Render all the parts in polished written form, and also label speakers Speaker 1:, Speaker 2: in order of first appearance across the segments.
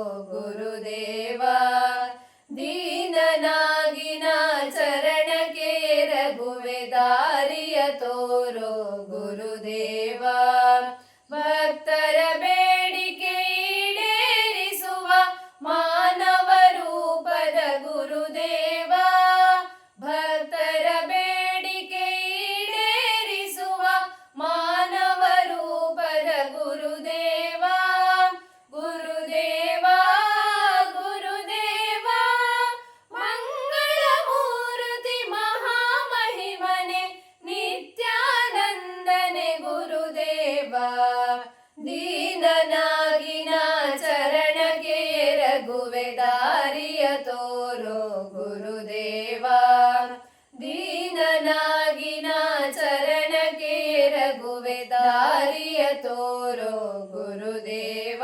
Speaker 1: ಗುರುದೇವ. ದೀನನಾಗಿನ ಚರಣಕ್ಕೆ ರಘುವೆ ದಾರಿಯ ತೋರೋ ಗುರುದೇವ. ಭಕ್ತರ ಬೇಡಿಕೆ ಈಡೇರಿಸುವ ಮಾನವ ರೂಪದ ಗುರುದೇವ. ಭಕ್ತರ ಬೇಡಿಕೆ ಈಡೇರಿಸುವ ಮಾನವ ರೂಪದ ಗುರುದೇವ. ಗುರುದೇವ ಗುರುದೇವ ಮಂಗಳ ಮೂರ್ತಿ ಮಹಾಮಹಿಮನೆ ನಿತ್ಯಾನಂದನೆ ಗುರುದೇವ. ದೀನನಾಗಿನ ಚರಣಕ್ಕೆ ರಘುವೆ ದಾರಿಯ ತೋರೋ ಗುರುದೇವ. ದೀನನಾಗಿನ ಚರಣಕ್ಕೆ ರಘುವೆ ದಾರಿಯ ತೋರೋ ಗುರುದೇವ.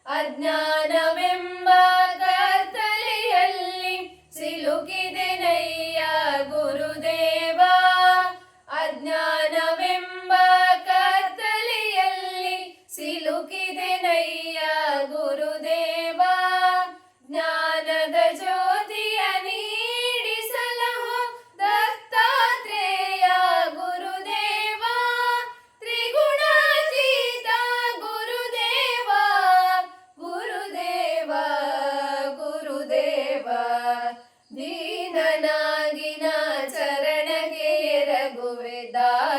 Speaker 1: ಅಜ್ಞಾನವೆಂಬ ಕತ್ತಲೆಯಲ್ಲಿ ಸಿಲುಕಿದೆನಯ್ಯ ಗುರುದೇವ. ಅಜ್ಞಾನವೆಂಬ ಕತ್ತಲೆಯಲ್ಲಿ ಸಿಲುಕಿದೆನಯ್ಯ ಗುರುದೇವ. ಜ್ಞಾನದ ಜ್ಯೋತಿಯ ನೀಡಿಸಲಹೋ ದತ್ತಾತ್ರೇಯ ಗುರುದೇವ. ತ್ರಿಗುಣಾತೀತ ಗುರುದೇವ. ಗುರುದೇವ ಗುರುದೇವ ದೀನನಾಗಿನ ಚರಣಕ್ಕೆ ರಘುವೆ ದಾರಿಯ